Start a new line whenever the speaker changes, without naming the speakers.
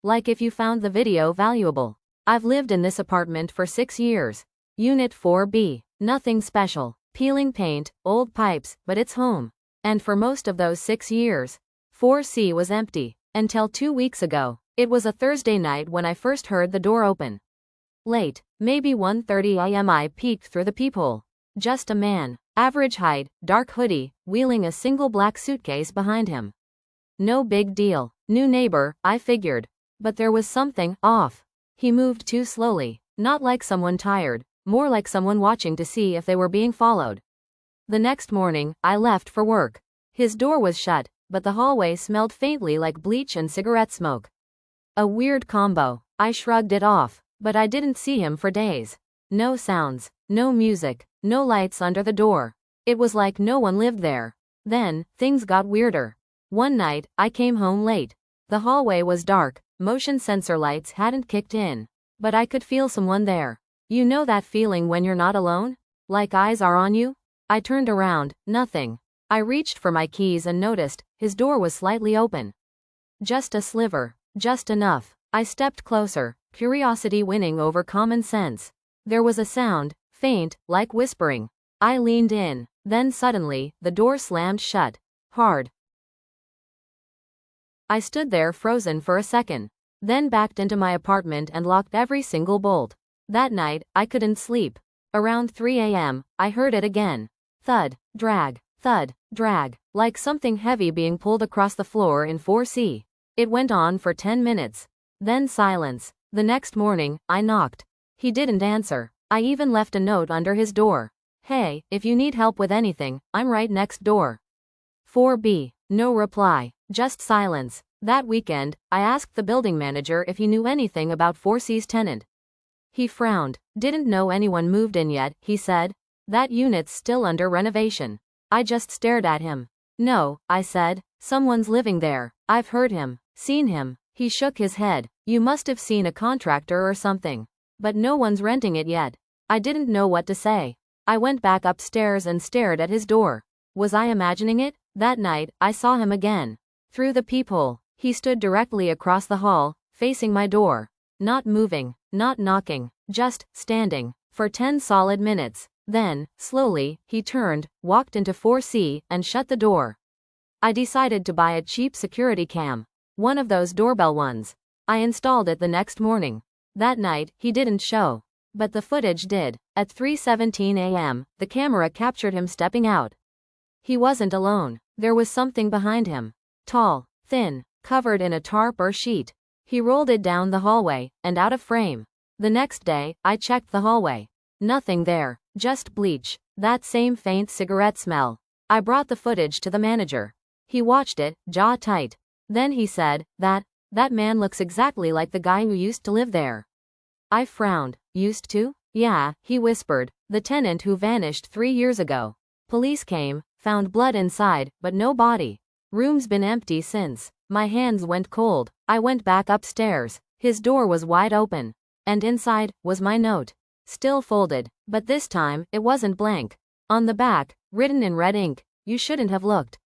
Like if you found the video valuable. I've lived in this apartment for 6 years. Unit 4B. Nothing special. Peeling paint, old pipes, but it's home. And for most of those 6 years, 4C was empty. Until 2 weeks ago. It was a Thursday night when I first heard the door open. Late, maybe 1:30 a.m. I peeked through the peephole. Just a man, average height, dark hoodie, wheeling a single black suitcase behind him. No big deal. New neighbor, I figured. But there was something off. He moved too slowly, not like someone tired, more like someone watching to see if they were being followed. The next morning, I left for work. His door was shut, but the hallway smelled faintly like bleach and cigarette smoke. A weird combo. I shrugged it off, but I didn't see him for days. No sounds, no music, no lights under the door. It was like no one lived there. Then, things got weirder. One night, I came home late. The hallway was dark, motion sensor lights hadn't kicked in. But I could feel someone there. You know that feeling when you're not alone? Like eyes are on you? I turned around, nothing. I reached for my keys and noticed, his door was slightly open. Just a sliver, just enough. I stepped closer, curiosity winning over common sense. There was a sound, faint, like whispering. I leaned in, then suddenly, the door slammed shut. Hard. I stood there frozen for a second, then backed into my apartment and locked every single bolt. That night, I couldn't sleep. Around 3 a.m., I heard it again. Thud, drag, like something heavy being pulled across the floor in 4C. It went on for 10 minutes. Then silence. The next morning, I knocked. He didn't answer. I even left a note under his door. Hey, if you need help with anything, I'm right next door. 4B. No reply. Just silence. That weekend, I asked the building manager if he knew anything about 4C's tenant. He frowned. Didn't know anyone moved in yet, he said. That unit's still under renovation. I just stared at him. No, I said. Someone's living there. I've heard him. Seen him. He shook his head. You must have seen a contractor or something. But no one's renting it yet. I didn't know what to say. I went back upstairs and stared at his door. Was I imagining it? That night, I saw him again. Through the peephole. He stood directly across the hall, facing my door. Not moving, not knocking, just standing. For 10 solid minutes. Then, slowly, he turned, walked into 4C, and shut the door. I decided to buy a cheap security cam. One of those doorbell ones. I installed it the next morning. That night, he didn't show. But the footage did. At 3:17 a.m., the camera captured him stepping out. He wasn't alone. There was something behind him. Tall, thin, covered in a tarp or sheet. He rolled it down the hallway, and out of frame. The next day, I checked the hallway. Nothing there. Just bleach. That same faint cigarette smell. I brought the footage to the manager. He watched it, jaw tight. Then he said, that man looks exactly like the guy who used to live there. I frowned. Used to? Yeah, he whispered. The tenant who vanished 3 years ago. Police came, found blood inside, but no body. Room's been empty since. My hands went cold. I went back upstairs. His door was wide open. And inside, was my note. Still folded, but this time, it wasn't blank. On the back, written in red ink, you shouldn't have looked.